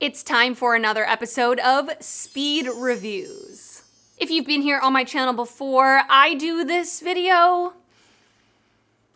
It's time for another episode of Speed Reviews. If you've been here on my channel before, I do this video.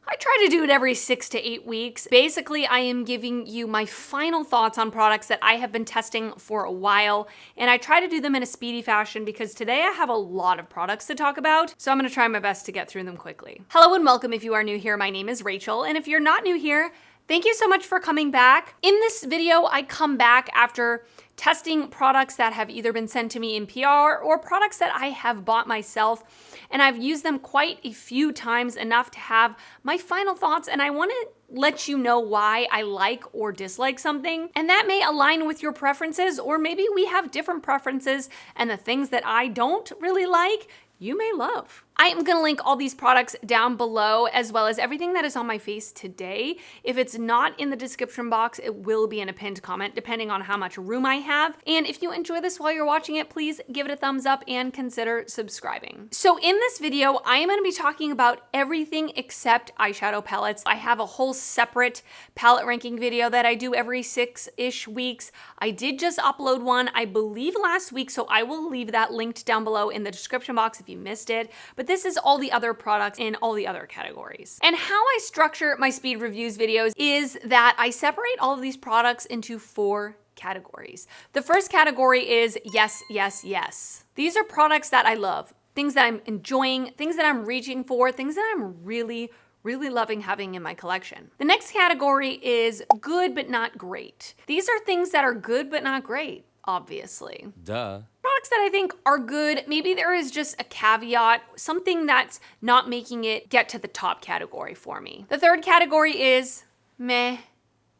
I try to do it every 6 to 8 weeks. Basically, I am giving you my final thoughts on products that I have been testing for a while, and I try to do them in a speedy fashion because today I have a lot of products to talk about, so I'm gonna try my best to get through them quickly. Hello and welcome if you are new here. My name is Rachel, and if you're not new here, thank you so much for coming back. In this video, I come back after testing products that have either been sent to me in PR or products that I have bought myself, and I've used them quite a few times, enough to have my final thoughts, and I want to let you know why I like or dislike something, and that may align with your preferences, or maybe we have different preferences and the things that I don't really like, you may love. I am going to link all these products down below, as well as everything that is on my face today. If it's not in the description box, it will be in a pinned comment, depending on how much room I have. And if you enjoy this while you're watching it, please give it a thumbs up and consider subscribing. So in this video, I am going to be talking about everything except eyeshadow palettes. I have a whole separate palette ranking video that I do every 6-ish weeks. I did just upload one, I believe last week, so I will leave that linked down below in the description box if you missed it. But this is all the other products in all the other categories. And how I structure my speed reviews videos is that I separate all of these products into 4 categories. The first category is yes, yes, yes. These are products that I love, things that I'm enjoying, things that I'm reaching for, things that I'm really loving having in my collection. The next category is good but not great. These are things that are good but not great, obviously. Duh. Products that I think are good, maybe there is just a caveat, something that's not making it get to the top category for me. The third category is meh.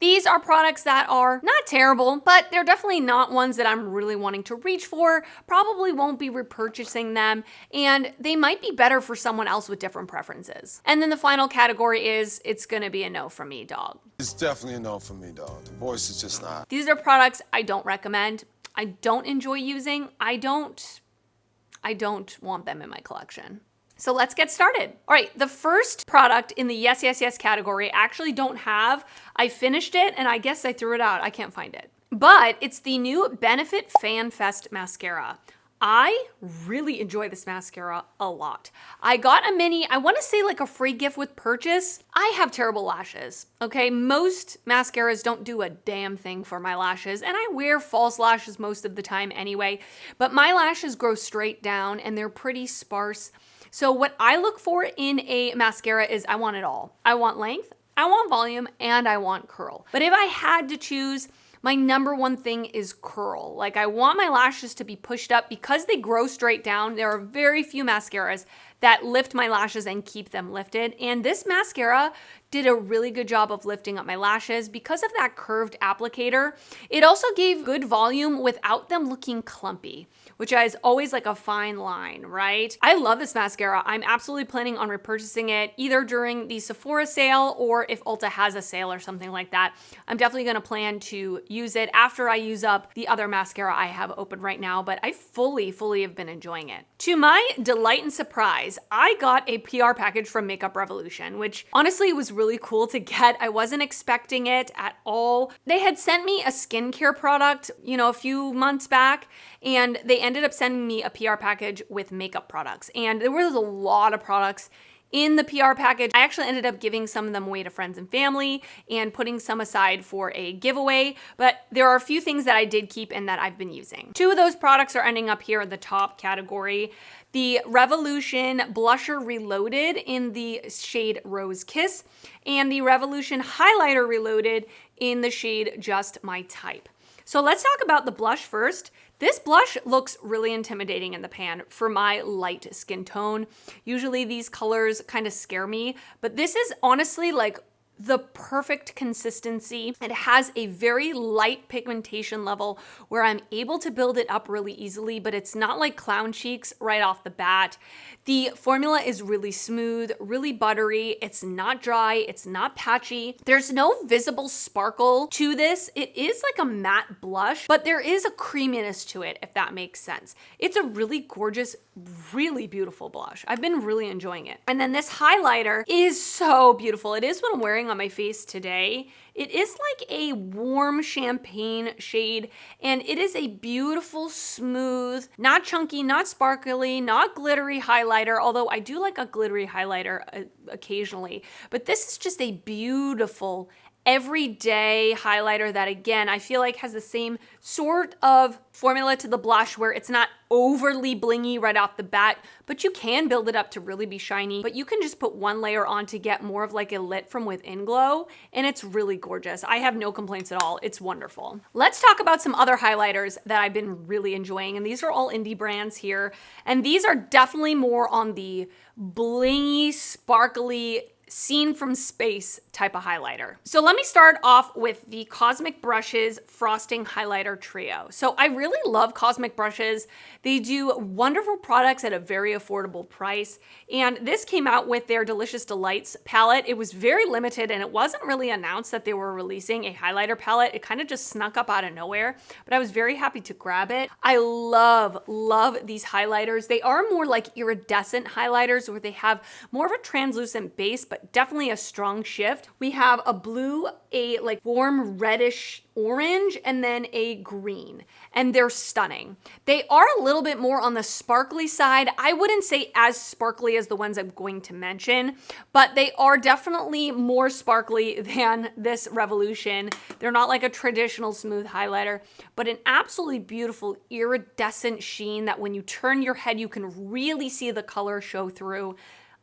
These are products that are not terrible, but they're definitely not ones that I'm really wanting to reach for, probably won't be repurchasing them, and they might be better for someone else with different preferences. And then the final category is, it's gonna be a no from me, dog. It's definitely a no from me, dog. The voice is just not. These are products I don't recommend, I don't enjoy using, I don't want them in my collection. So let's get started. All right, the first product in the yes, yes, yes category I actually don't have. I finished it and I guess I threw it out. I can't find it. But it's the new Benefit Fan Fest mascara. I really enjoy this mascara a lot. I got a mini, I want to say like a free gift with purchase. I have terrible lashes, okay? Most mascaras don't do a damn thing for my lashes, and I wear false lashes most of the time anyway, but my lashes grow straight down and they're pretty sparse. So what I look for in a mascara is I want it all. I want length, I want volume, and I want curl. But if I had to choose, my number one thing is curl. Like, I want my lashes to be pushed up because they grow straight down. There are very few mascaras that lift my lashes and keep them lifted. And this mascara did a really good job of lifting up my lashes because of that curved applicator. It also gave good volume without them looking clumpy, which is always like a fine line, right? I love this mascara. I'm absolutely planning on repurchasing it either during the Sephora sale or if Ulta has a sale or something like that. I'm definitely gonna plan to use it after I use up the other mascara I have open right now, but I fully have been enjoying it. To my delight and surprise, I got a PR package from Makeup Revolution, which honestly was really cool to get. I wasn't expecting it at all. They had sent me a skincare product, a few months back, and they ended up sending me a PR package with makeup products. And there was a lot of products in the PR package. I actually ended up giving some of them away to friends and family and putting some aside for a giveaway, but there are a few things that I did keep and that I've been using. 2 of those products are ending up here in the top category. The Revolution Blusher Reloaded in the shade Rose Kiss, and the Revolution Highlighter Reloaded in the shade Just My Type. So let's talk about the blush first. This blush looks really intimidating in the pan for my light skin tone. Usually these colors kind of scare me, but this is honestly like the perfect consistency. It has a very light pigmentation level where I'm able to build it up really easily, but it's not like clown cheeks right off the bat. The formula is really smooth, really buttery. It's not dry, it's not patchy. There's no visible sparkle to this. It is like a matte blush, but there is a creaminess to it, if that makes sense. It's a really gorgeous, really beautiful blush. I've been really enjoying it. And then this highlighter is so beautiful. It is what I'm wearing wearing on my face today. It is like a warm champagne shade, and it is a beautiful, smooth, not chunky, not sparkly, not glittery highlighter, although I do like a glittery highlighter occasionally. But this is just a beautiful, everyday highlighter that, again, I feel like has the same sort of formula to the blush where it's not overly blingy right off the bat, but you can build it up to really be shiny. But you can just put one layer on to get more of like a lit from within glow, and it's really gorgeous. I have no complaints at all. It's wonderful. Let's talk about some other highlighters that I've been really enjoying, and these are all indie brands here, and these are definitely more on the blingy, sparkly, seen from space type of highlighter. So let me start off with the Cosmic Brushes Frosting Highlighter Trio. So I really love Cosmic Brushes. They do wonderful products at a very affordable price. And this came out with their Delicious Delights palette. It was very limited, and it wasn't really announced that they were releasing a highlighter palette. It kind of just snuck up out of nowhere, but I was very happy to grab it. I love these highlighters. They are more like iridescent highlighters where they have more of a translucent base, but definitely a strong shift. We have a blue, a like warm reddish orange, and then a green, and they're stunning. They are a little bit more on the sparkly side. I wouldn't say as sparkly as the ones I'm going to mention, but they are definitely more sparkly than this Revolution. They're not like a traditional smooth highlighter, but an absolutely beautiful iridescent sheen that when you turn your head, you can really see the color show through.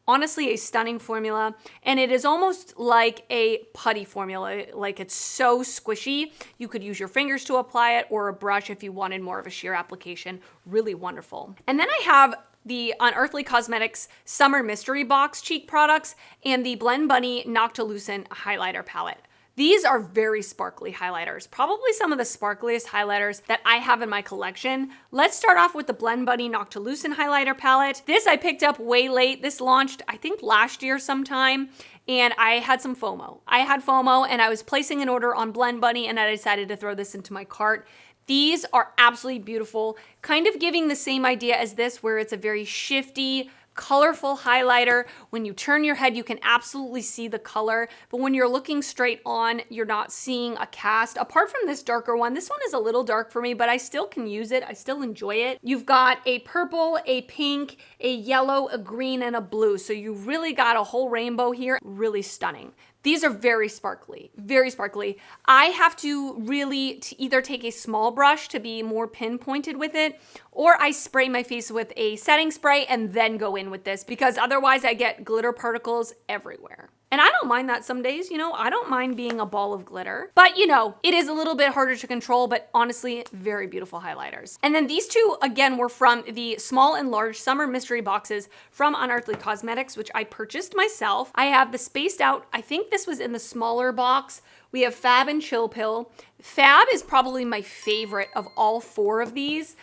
Honestly, a stunning formula, and it is almost like a putty formula. Like, it's so squishy. You could use your fingers to apply it or a brush if you wanted more of a sheer application. Really wonderful. And then I have the Unearthly Cosmetics Summer Mystery Box cheek products and the Blend Bunny Noctilucent highlighter palette. These are very sparkly highlighters, probably some of the sparkliest highlighters that I have in my collection. Let's start off with the Blend Bunny Noctilucent highlighter palette. This I picked up way late. This launched, I think, last year sometime, and I had some FOMO. I had FOMO, and I was placing an order on Blend Bunny, and I decided to throw this into my cart. These are absolutely beautiful, kind of giving the same idea as this, where it's a very shifty, colorful highlighter. When you turn your head, you can absolutely see the color, but when you're looking straight on, you're not seeing a cast. Apart from this darker one, this one is a little dark for me, but I still can use it. I still enjoy it. You've got a purple, a pink, a yellow, a green, and a blue. So you really got a whole rainbow here. Really stunning. These are very sparkly, very sparkly. I have to really either take a small brush to be more pinpointed with it, or I spray my face with a setting spray and then go in with this, because otherwise I get glitter particles everywhere. And I don't mind that some days, I don't mind being a ball of glitter. But it is a little bit harder to control, but honestly, very beautiful highlighters. And then these two, again, were from the small and large summer mystery boxes from Unearthly Cosmetics, which I purchased myself. I have the spaced out, I think this was in the smaller box. We have Fab and Chill Pill. Fab is probably my favorite of all four of these.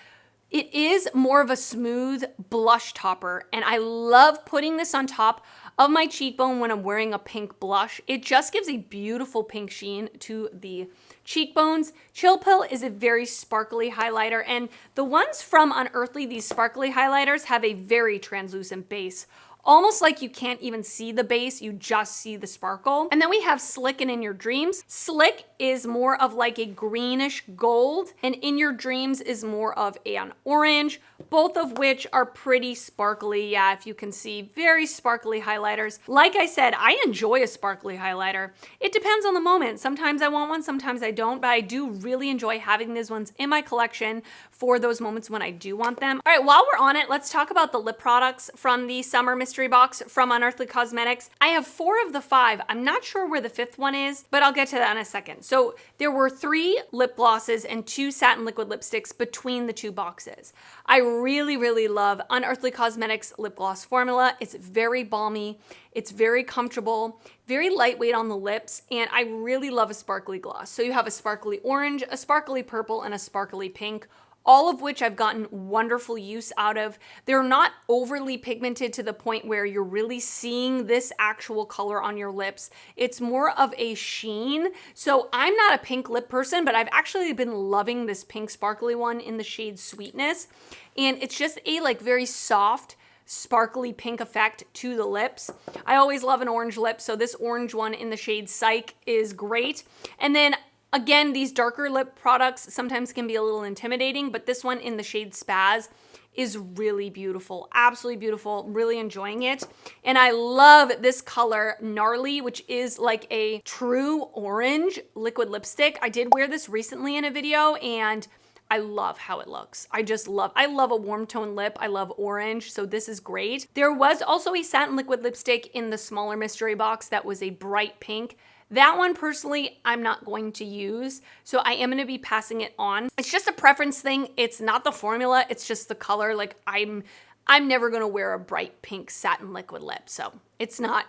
It is more of a smooth blush topper, and I love putting this on top of my cheekbone when I'm wearing a pink blush. It just gives a beautiful pink sheen to the cheekbones. Chill Pill is a very sparkly highlighter, and the ones from Unearthly, these sparkly highlighters, have a very translucent base. Almost like you can't even see the base, you just see the sparkle. And then we have Slick and In Your Dreams. Slick is more of like a greenish gold, and In Your Dreams is more of an orange, both of which are pretty sparkly. Yeah, if you can see, very sparkly highlighters. Like I said, I enjoy a sparkly highlighter. It depends on the moment. Sometimes I want one, sometimes I don't, but I do really enjoy having these ones in my collection for those moments when I do want them. All right, while we're on it, let's talk about the lip products from the Summer Mystery Box from Unearthly Cosmetics. I have 4 of the 5. I'm not sure where the 5th one is, but I'll get to that in a second. So there were 3 lip glosses and 2 satin liquid lipsticks between the 2 boxes. I really love Unearthly Cosmetics lip gloss formula. It's very balmy, it's very comfortable, very lightweight on the lips, and I really love a sparkly gloss. So you have a sparkly orange, a sparkly purple, and a sparkly pink, all of which I've gotten wonderful use out of. They're not overly pigmented to the point where you're really seeing this actual color on your lips. It's more of a sheen. So I'm not a pink lip person, but I've actually been loving this pink sparkly one in the shade Sweetness. And it's just a very soft, sparkly pink effect to the lips. I always love an orange lip, so this orange one in the shade Psych is great. And then again, these darker lip products sometimes can be a little intimidating, but this one in the shade Spaz is really beautiful, absolutely beautiful, really enjoying it. And I love this color Gnarly, which is like a true orange liquid lipstick. I did wear this recently in a video and I love how it looks. I love a warm tone lip. I love orange, so this is great. There was also a satin liquid lipstick in the smaller mystery box that was a bright pink. That one personally, I'm not going to use, so I am gonna be passing it on. It's just a preference thing. It's not the formula, it's just the color. Like I'm never gonna wear a bright pink satin liquid lip, so it's not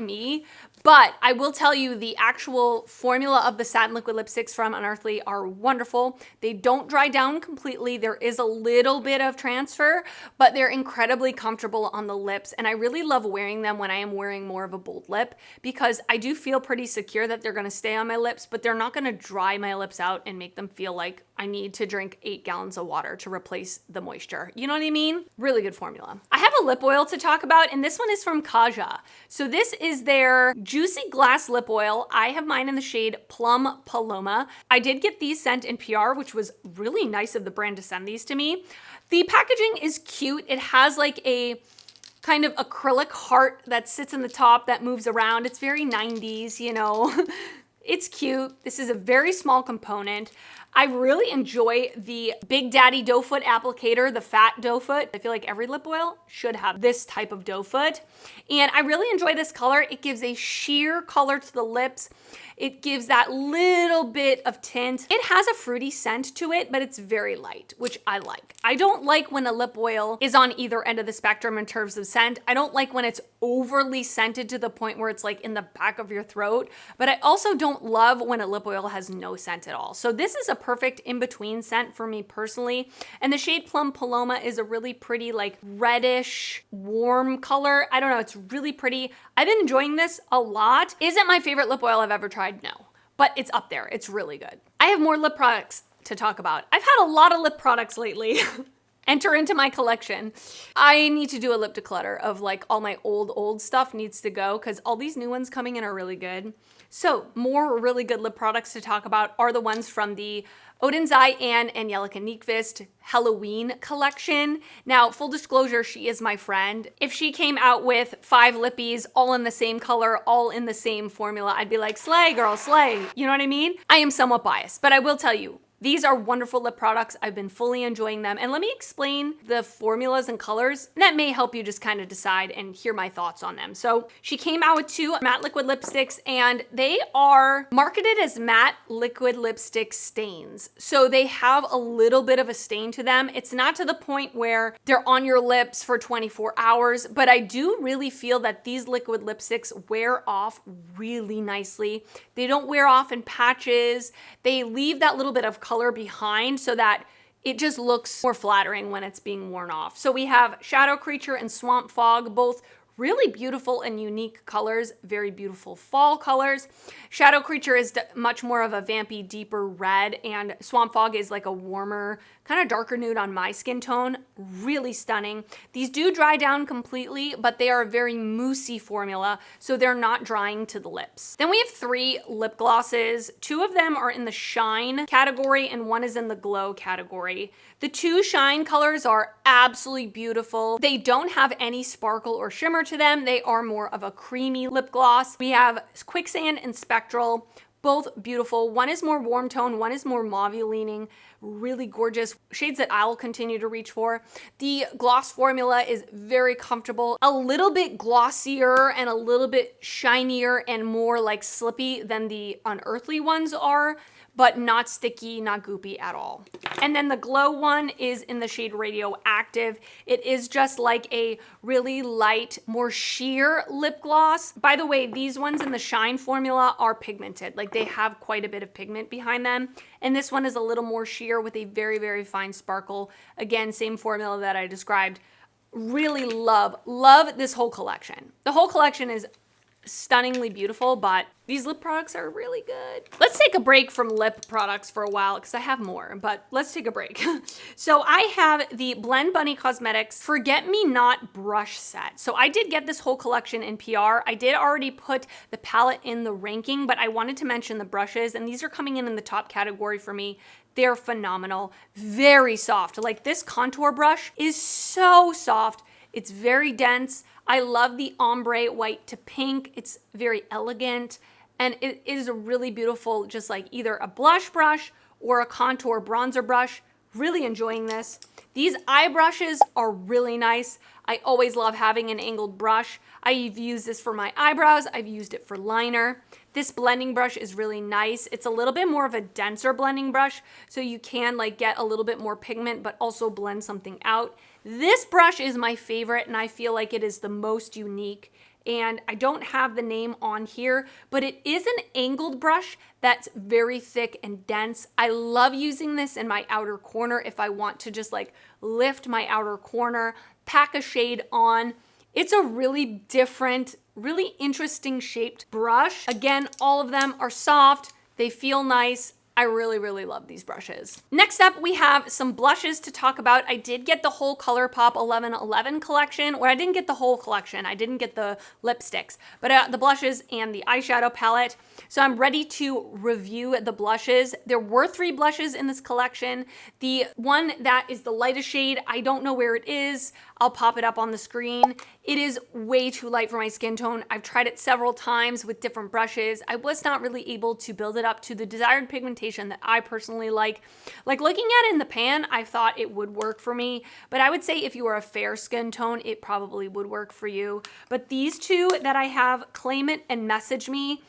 me. But I will tell you the actual formula of the satin liquid lipsticks from Unearthly are wonderful. They don't dry down completely. There is a little bit of transfer, but they're incredibly comfortable on the lips. And I really love wearing them when I am wearing more of a bold lip because I do feel pretty secure that they're gonna stay on my lips, but they're not gonna dry my lips out and make them feel like I need to drink 8 gallons of water to replace the moisture. You know what I mean? Really good formula. I have a lip oil to talk about, and this one is from Kaja. So this is their Juicy Glass Lip Oil. I have mine in the shade Plum Paloma. I did get these sent in PR, which was really nice of the brand to send these to me. The packaging is cute. It has like a kind of acrylic heart that sits in the top that moves around. It's very 90s, you know. It's cute. This is a very small component. I really enjoy the Big Daddy doe foot applicator, the fat doe foot. I feel like every lip oil should have this type of doe foot. And I really enjoy this color. It gives a sheer color to the lips. It gives that little bit of tint. It has a fruity scent to it, but it's very light, which I like. I don't like when a lip oil is on either end of the spectrum in terms of scent. I don't like when it's overly scented to the point where it's like in the back of your throat, but I also don't love when a lip oil has no scent at all. So this is a perfect in-between scent for me personally. And the shade Plum Paloma is a really pretty like reddish, warm color. I don't know, it's really pretty. I've been enjoying this a lot. Is it my favorite lip oil I've ever tried? No, but it's up there. It's really good. I have more lip products to talk about. I've had a lot of lip products lately. Enter into my collection. I need to do a lip declutter of like all my old stuff needs to go because all these new ones coming in are really good. So more really good lip products to talk about are the ones from the Odin's-Eye and Angelica Nyqvist Halloween collection. Now, full disclosure, she is my friend. If she came out with 5 lippies, all in the same color, all in the same formula, I'd be like, slay girl, slay. You know what I mean? I am somewhat biased, but I will tell you, these are wonderful lip products. I've been fully enjoying them. And let me explain the formulas and colors. That may help you just kind of decide and hear my thoughts on them. So she came out with 2 matte liquid lipsticks and they are marketed as matte liquid lipstick stains. So they have a little bit of a stain to them. It's not to the point where they're on your lips for 24 hours, but I do really feel that these liquid lipsticks wear off really nicely. They don't wear off in patches. They leave that little bit of color behind so that it just looks more flattering when it's being worn off. So we have Shadow Creature and Swamp Fog, both really beautiful and unique colors, very beautiful fall colors. Shadow Creature is much more of a vampy, deeper red, and Swamp Fog is like a warmer, kind of darker nude on my skin tone. Really stunning. These do dry down completely, but they are a very moussey formula, so they're not drying to the lips. Then we have 3 lip glosses. 2 of them are in the shine category and 1 is in the glow category. The 2 shine colors are absolutely beautiful. They don't have any sparkle or shimmer to them. They are more of a creamy lip gloss. We have Quicksand and Spectral, both beautiful. 1 is more warm tone, 1 is more mauve leaning, really gorgeous shades that I'll continue to reach for. The gloss formula is very comfortable, a little bit glossier and a little bit shinier and more like slippy than the Unearthly ones are, but not sticky, not goopy at all. And then the glow one is in the shade Radioactive. It is just like a really light, more sheer lip gloss. By the way, these ones in the shine formula are pigmented. Like they have quite a bit of pigment behind them. And this one is a little more sheer with a very, very fine sparkle. Again, same formula that I described. Really love this whole collection. The whole collection is stunningly beautiful, but these lip products are really good. Let's take a break from lip products for a while because I have more, but let's take a break. So I have the Blend Bunny Cosmetics Forget Me Not brush set. So I did get this whole collection in PR. I did already put the palette in the ranking, but I wanted to mention the brushes, and these are coming in the top category for me. They're phenomenal, very soft. Like this contour brush is so soft. It's very dense. I love the ombre white to pink. It's very elegant, and it is a really beautiful, just like either a blush brush or a contour bronzer brush. Really enjoying this. These eye brushes are really nice. I always love having an angled brush. I've used this for my eyebrows. I've used it for liner. This blending brush is really nice. It's a little bit more of a denser blending brush, so you can like get a little bit more pigment, but also blend something out. This brush is my favorite, and I feel like it is the most unique. And I don't have the name on here, but it is an angled brush that's very thick and dense. I love using this in my outer corner if I want to just like lift my outer corner, pack a shade on. It's a really different, really interesting shaped brush. Again, all of them are soft. They feel nice. I really, really love these brushes. Next up, we have some blushes to talk about. I did get the whole ColourPop 1111 collection, or I didn't get the whole collection. I didn't get the lipsticks, but the blushes and the eyeshadow palette. So I'm ready to review the blushes. There were 3 blushes in this collection. The one that is the lightest shade, I don't know where it is. I'll pop it up on the screen. It is way too light for my skin tone. I've tried it several times with different brushes. I was not really able to build it up to the desired pigmentation that I personally like. Like looking at it in the pan, I thought it would work for me, but I would say if you are a fair skin tone, it probably would work for you. But these 2 that I have, Claim It and Message Me,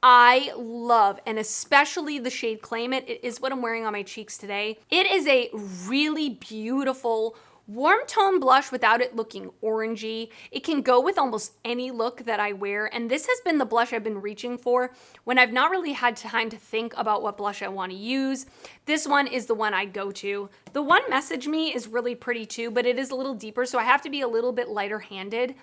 I love, and especially the shade Claim It. It is what I'm wearing on my cheeks today. It is a really beautiful warm tone blush without it looking orangey. It can go with almost any look that I wear, and this has been the blush I've been reaching for when I've not really had time to think about what blush I want to use. This one is the one I go to. The one Message Me is really pretty too, but it is a little deeper, so I have to be a little bit lighter handed.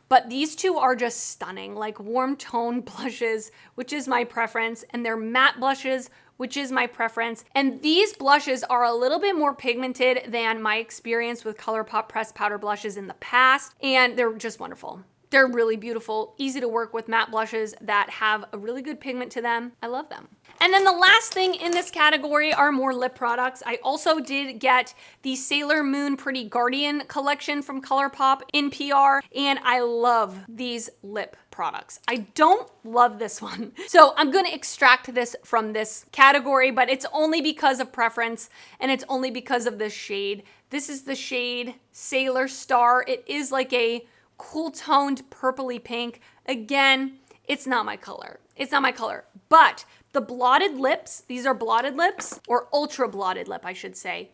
But these 2 are just stunning, like warm tone blushes, which is my preference, and they're matte blushes, which is my preference. And these blushes are a little bit more pigmented than my experience with ColourPop pressed powder blushes in the past, and they're just wonderful. They're really beautiful, easy to work with matte blushes that have a really good pigment to them. I love them. And then the last thing in this category are more lip products. I also did get the Sailor Moon Pretty Guardian collection from ColourPop in PR, and I love these lip products. I don't love this one. So I'm gonna extract this from this category, but it's only because of preference, and it's only because of this shade. This is the shade Sailor Star. It is like a cool toned purpley pink. Again, it's not my color. It's not my color, but the blotted lips, these are blotted lips, or ultra blotted lip, I should say.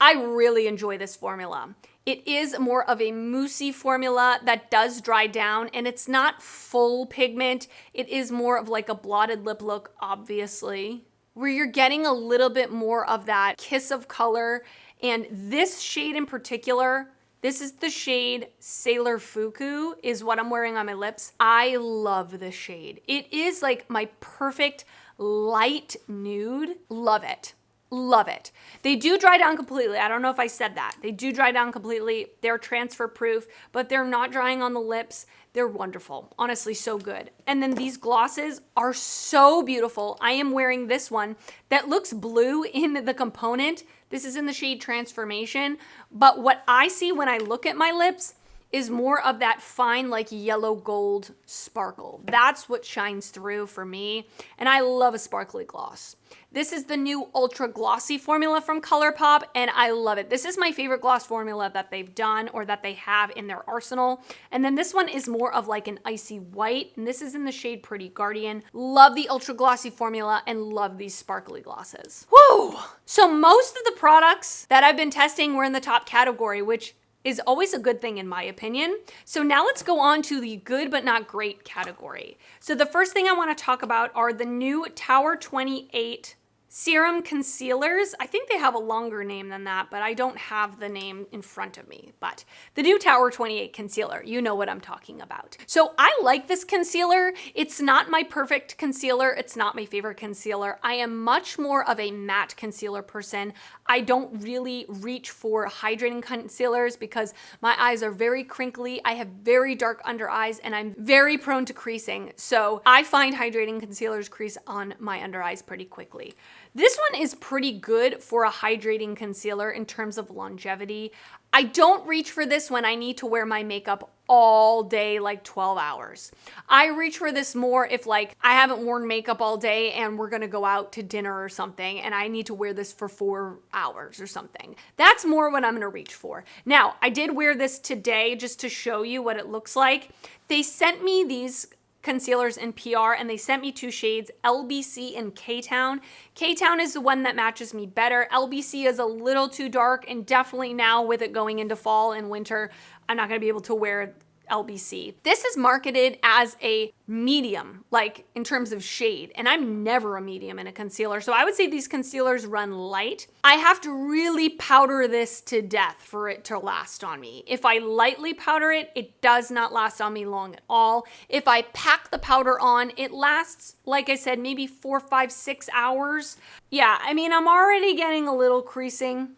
I really enjoy this formula. It is more of a moussey formula that does dry down, and it's not full pigment. It is more of like a blotted lip look, obviously, where you're getting a little bit more of that kiss of color. And this shade in particular, this is the shade Sailor Fuku, is what I'm wearing on my lips. I love this shade. It is like my perfect light nude. Love it. Love it. They do dry down completely. I don't know if I said that. They do dry down completely. They're transfer proof, but they're not drying on the lips. They're wonderful. Honestly, so good. And then these glosses are so beautiful. I am wearing this one that looks blue in the component. This is in the shade Transformation. But what I see when I look at my lips is more of that fine, like yellow gold sparkle. That's what shines through for me. And I love a sparkly gloss. This is the new Ultra Glossy formula from ColourPop, and I love it. This is my favorite gloss formula that they've done or that they have in their arsenal. And then this one is more of like an icy white, and this is in the shade Pretty Guardian. Love the Ultra Glossy formula and love these sparkly glosses. Woo! So most of the products that I've been testing were in the top category, which is always a good thing in my opinion. So now let's go on to the good but not great category. So the first thing I want to talk about are the new Tower 28 serum concealers. I think they have a longer name than that, but I don't have the name in front of me. But the new Tower 28 concealer, you know what I'm talking about. So I like this concealer. It's not my perfect concealer. It's not my favorite concealer. I am much more of a matte concealer person. I don't really reach for hydrating concealers because my eyes are very crinkly. I have very dark under eyes and I'm very prone to creasing. So I find hydrating concealers crease on my under eyes pretty quickly. This one is pretty good for a hydrating concealer in terms of longevity. I don't reach for this when I need to wear my makeup all day, like 12 hours. I reach for this more if like I haven't worn makeup all day and we're gonna go out to dinner or something and I need to wear this for 4 hours or something. That's more what I'm gonna reach for. Now, I did wear this today just to show you what it looks like. They sent me these concealers in PR and they sent me 2 shades, LBC and K-Town. K-Town is the one that matches me better. LBC is a little too dark and definitely now with it going into fall and winter, I'm not gonna be able to wear LBC. This is marketed as a medium, like in terms of shade, and I'm never a medium in a concealer. So I would say these concealers run light. I have to really powder this to death for it to last on me. If I lightly powder it, it does not last on me long at all. If I pack the powder on, it lasts, like I said, maybe 4, 5, 6 hours. Yeah, I mean, I'm already getting a little creasing.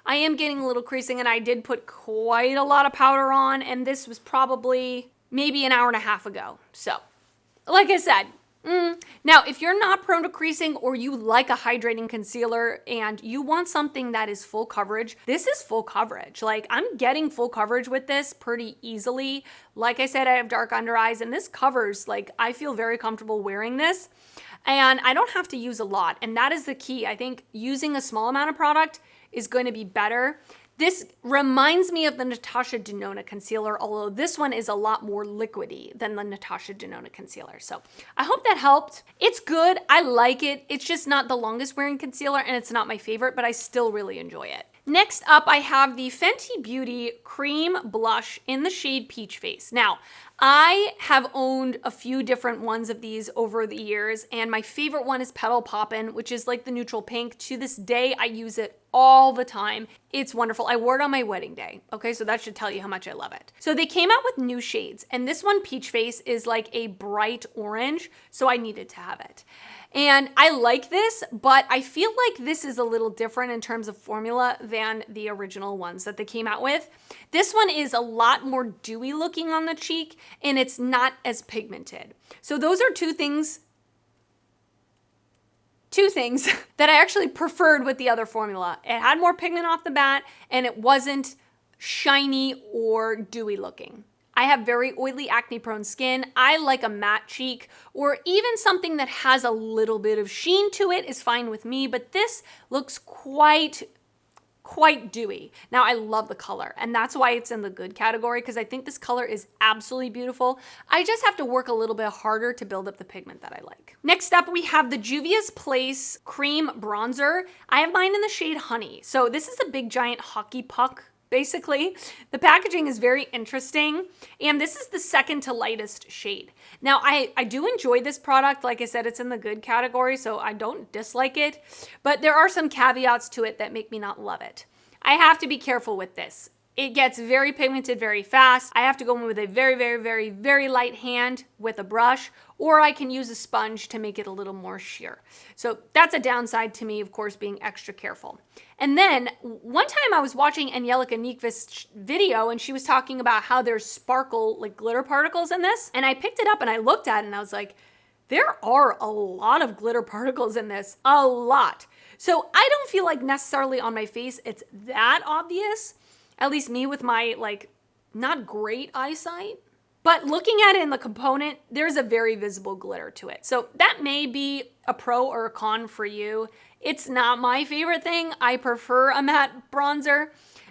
I am getting a little creasing and I did put quite a lot of powder on and this was probably maybe an hour and a half ago. So, like I said, now if you're not prone to creasing or you like a hydrating concealer and you want something that is full coverage, this is full coverage. Like I'm getting full coverage with this pretty easily. Like I said, I have dark under eyes and this covers, like I feel very comfortable wearing this and I don't have to use a lot. And that is the key. I think using a small amount of product is going to be better. This reminds me of the Natasha Denona concealer, although this one is a lot more liquidy than the Natasha Denona concealer. So I hope that helped. It's good. I like it. It's just not the longest wearing concealer and it's not my favorite, but I still really enjoy it. Next up, I have the Fenty Beauty Cream Blush in the shade Peach Face. Now, I have owned a few different ones of these over the years, and my favorite one is Petal Poppin', which is like the neutral pink. To this day, I use it all the time. It's wonderful. I wore it on my wedding day. Okay, so that should tell you how much I love it. So they came out with new shades, and this one, Peach Face, is like a bright orange, so I needed to have it. And I like this, but I feel like this is a little different in terms of formula than the original ones that they came out with. This one is a lot more dewy looking on the cheek, and it's not as pigmented. So those are two things that I actually preferred with the other formula. It had more pigment off the bat, and it wasn't shiny or dewy looking. I have very oily, acne-prone skin. I like a matte cheek, or even something that has a little bit of sheen to it is fine with me, but this looks quite dewy. Now, I love the color, and that's why it's in the good category, because I think this color is absolutely beautiful. I just have to work a little bit harder to build up the pigment that I like. Next up, we have the Juvia's Place Cream Bronzer. I have mine in the shade Honey. So this is a big, giant hockey puck. Basically, the packaging is very interesting, and this is the second to lightest shade. Now, I do enjoy this product. Like I said, it's in the good category, so I don't dislike it, but there are some caveats to it that make me not love it. I have to be careful with this. It gets very pigmented very fast. I have to go in with a very, very, very, very light hand with a brush, or I can use a sponge to make it a little more sheer. So that's a downside to me, of course, being extra careful. And then one time I was watching Angelica Nyqvist's video and she was talking about how there's sparkle, like glitter particles in this. And I picked it up and I looked at it and I was like, there are a lot of glitter particles in this, a lot. So I don't feel like necessarily on my face it's that obvious. At least me with my like not great eyesight, but looking at it in the component, there's a very visible glitter to it. So that may be a pro or a con for you. It's not my favorite thing. I prefer a matte bronzer,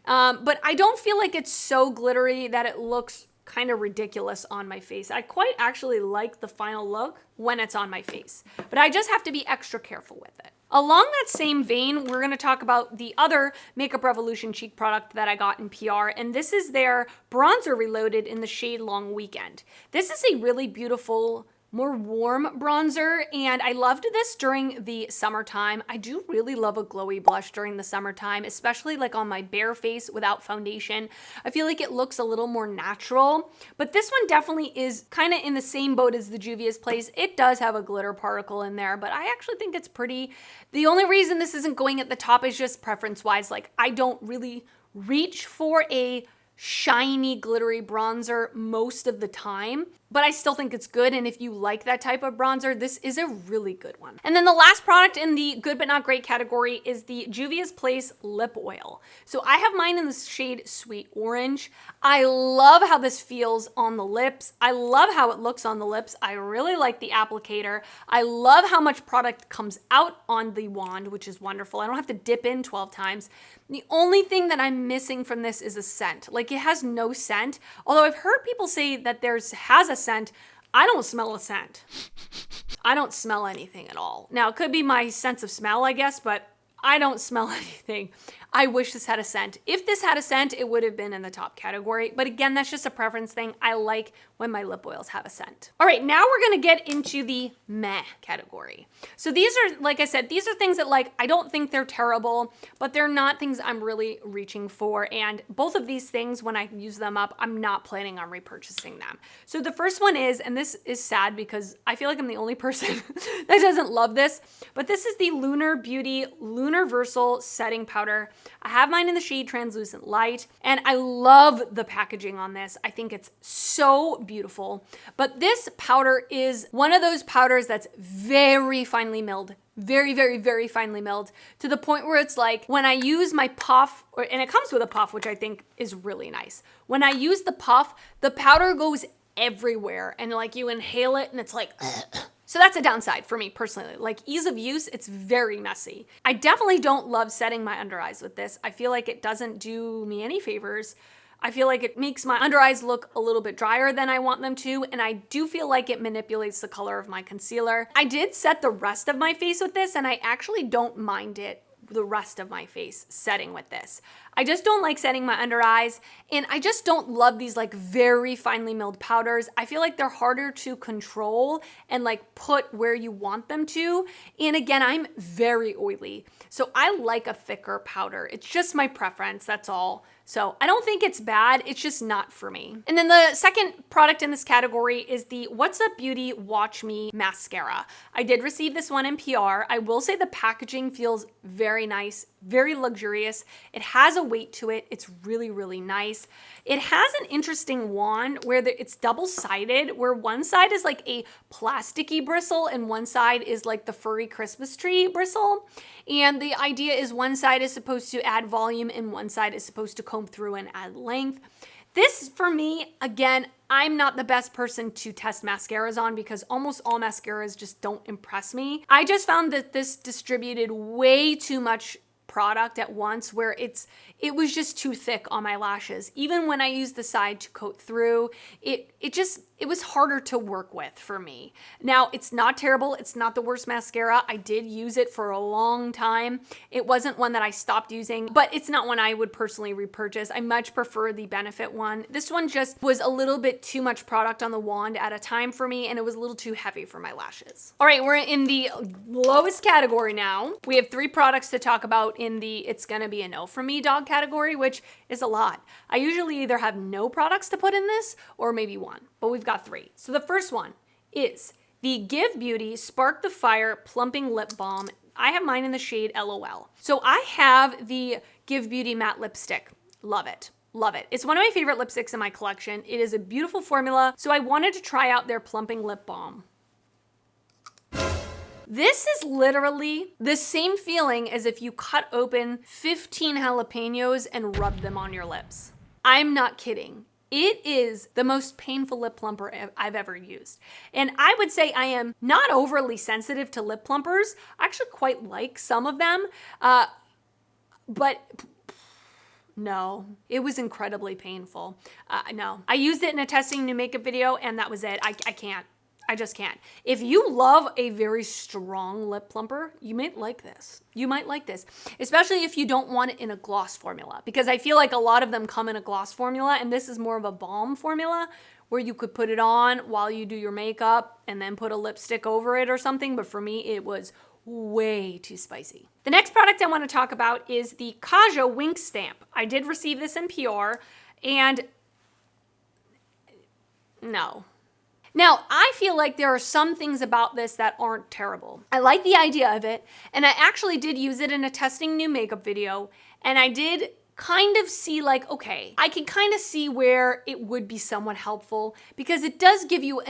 but I don't feel like it's so glittery that it looks kind of ridiculous on my face. I quite actually like the final look when it's on my face, but I just have to be extra careful with it. Along that same vein, we're going to talk about the other Makeup Revolution cheek product that I got in PR, and this is their Bronzer Reloaded in the shade Long Weekend. This is a really beautiful more warm bronzer, and I loved this during the summertime. I do really love a glowy blush during the summertime, especially like on my bare face without foundation. I feel like it looks a little more natural, but this one definitely is kind of in the same boat as the Juvia's Place. It does have a glitter particle in there, but I actually think it's pretty. The only reason this isn't going at the top is just preference-wise. Like, I don't really reach for a shiny, glittery bronzer most of the time, but I still think it's good. And if you like that type of bronzer, this is a really good one. And then the last product in the good but not great category is the Juvia's Place lip oil. So I have mine in the shade Sweet Orange. I love how this feels on the lips. I love how it looks on the lips. I really like the applicator. I love how much product comes out on the wand, which is wonderful. I don't have to dip in 12 times. The only thing that I'm missing from this is a scent. Like, it has no scent. Although I've heard people say that has a scent. I don't smell a scent. I don't smell anything at all. Now, it could be my sense of smell, I guess, but I don't smell anything. I wish this had a scent. If this had a scent, it would have been in the top category. But again, that's just a preference thing. I like when my lip oils have a scent. All right, now we're gonna get into the meh category. So these are, like I said, these are things that, like, I don't think they're terrible, but they're not things I'm really reaching for. And both of these things, when I use them up, I'm not planning on repurchasing them. So the first one is, and this is sad because I feel like I'm the only person that doesn't love this, but this is the Lunar Beauty Lunarversal Setting Powder. I have mine in the shade Translucent Light, and I love the packaging on this. I think it's so beautiful. But this powder is one of those powders that's very finely milled, very, very, very finely milled, to the point where it's like when I use my puff, and it comes with a puff, which I think is really nice. When I use the puff, the powder goes everywhere, and like you inhale it and it's like, so that's a downside for me personally. Like, ease of use, it's very messy. I definitely don't love setting my under eyes with this. I feel like it doesn't do me any favors. I feel like it makes my under eyes look a little bit drier than I want them to, and I do feel like it manipulates the color of my concealer. I did set the rest of my face with this, and I actually don't mind it, the rest of my face setting with this. I just don't like setting my under eyes, and I just don't love these like very finely milled powders. I feel like they're harder to control and like put where you want them to. And again, I'm very oily, so I like a thicker powder. It's just my preference, that's all. So I don't think it's bad, it's just not for me. And then the second product in this category is the What's Up Beauty Watch Me Mascara. I did receive this one in PR. I will say the packaging feels very nice, very luxurious. It has a weight to it. It's really, really nice. It has an interesting wand where it's double-sided, where one side is like a plasticky bristle and one side is like the furry Christmas tree bristle. And the idea is one side is supposed to add volume and one side is supposed to comb through and add length. This, for me, again, I'm not the best person to test mascaras on because almost all mascaras just don't impress me. I just found that this distributed way too much product at once where it was just too thick on my lashes. Even when I used the side to coat through, it was harder to work with for me. Now, it's not terrible. It's not the worst mascara. I did use it for a long time. It wasn't one that I stopped using, but it's not one I would personally repurchase. I much prefer the Benefit one. This one just was a little bit too much product on the wand at a time for me, and it was a little too heavy for my lashes. All right, we're in the lowest category now. We have 3 products to talk about in the It's Gonna Be a No from Me dog category, which is a lot. I usually either have no products to put in this or maybe one, but we've got 3. So the first one is the Give Beauty Spark the Fire Plumping Lip Balm. I have mine in the shade LOL. So I have the Give Beauty Matte Lipstick. Love it. Love it. It's one of my favorite lipsticks in my collection. It is a beautiful formula, so I wanted to try out their Plumping Lip Balm. This is literally the same feeling as if you cut open 15 jalapenos and rubbed them on your lips. I'm not kidding. It is the most painful lip plumper I've ever used. And I would say I am not overly sensitive to lip plumpers. I actually quite like some of them, but no, it was incredibly painful. No, I used it in a testing new makeup video and that was it. I can't. I just can't. If you love a very strong lip plumper, you might like this. You might like this, especially if you don't want it in a gloss formula, because I feel like a lot of them come in a gloss formula and this is more of a balm formula, where you could put it on while you do your makeup and then put a lipstick over it or something, but for me, it was way too spicy. The next product I want to talk about is the Kaja Wink Stamp. I did receive this in PR, and no. Now, I feel like there are some things about this that aren't terrible. I like the idea of it, and I actually did use it in a testing new makeup video, and I did kind of see like, okay, I can kind of see where it would be somewhat helpful because it does give you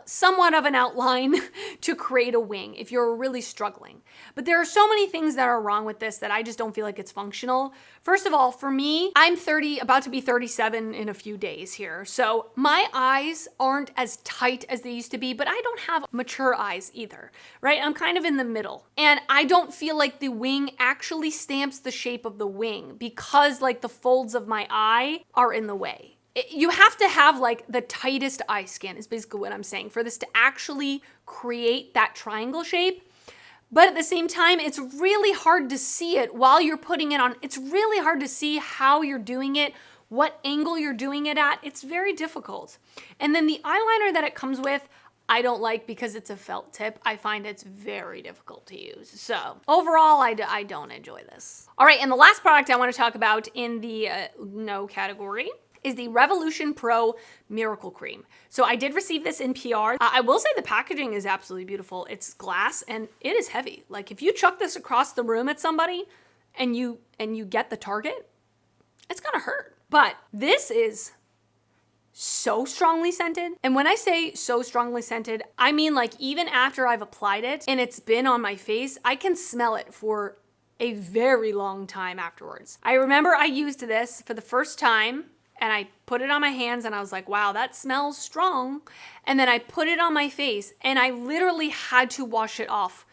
somewhat of an outline to create a wing if you're really struggling. But there are so many things that are wrong with this that I just don't feel like it's functional. First of all, for me, I'm 30, about to be 37 in a few days here. So my eyes aren't as tight as they used to be, but I don't have mature eyes either, right? I'm kind of in the middle. And I don't feel like the wing actually stamps the shape of the wing because like the folds of my eye are in the way. You have to have like the tightest eye skin is basically what I'm saying for this to actually create that triangle shape. But at the same time, it's really hard to see it while you're putting it on. It's really hard to see how you're doing it, what angle you're doing it at. It's very difficult. And then the eyeliner that it comes with, I don't like because it's a felt tip. I find it's very difficult to use. So overall, I don't enjoy this. All right, and the last product I want to talk about in the no category is the Revolution Pro Miracle Cream. So I did receive this in PR. I will say the packaging is absolutely beautiful. It's glass and it is heavy. Like if you chuck this across the room at somebody and you get the target, it's gonna hurt. But this is so strongly scented. And when I say so strongly scented, I mean like even after I've applied it and it's been on my face, I can smell it for a very long time afterwards. I remember I used this for the first time and I put it on my hands and I was like, wow, that smells strong. And then I put it on my face and I literally had to wash it off.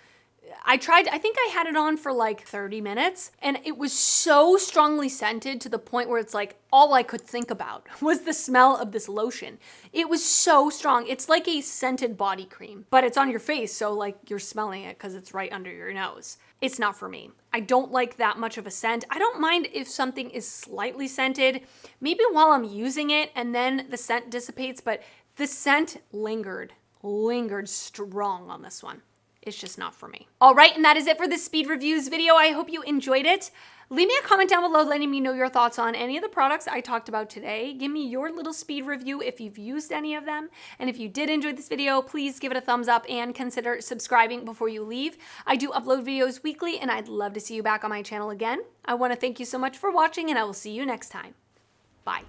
I think I had it on for like 30 minutes and it was so strongly scented to the point where it's like all I could think about was the smell of this lotion. It was so strong. It's like a scented body cream, but it's on your face. So like you're smelling it because it's right under your nose. It's not for me. I don't like that much of a scent. I don't mind if something is slightly scented, maybe while I'm using it and then the scent dissipates, but the scent lingered strong on this one. It's just not for me. All right, and that is it for this speed reviews video. I hope you enjoyed it. Leave me a comment down below letting me know your thoughts on any of the products I talked about today. Give me your little speed review if you've used any of them. And if you did enjoy this video, please give it a thumbs up and consider subscribing before you leave. I do upload videos weekly and I'd love to see you back on my channel again. I want to thank you so much for watching and I will see you next time. Bye.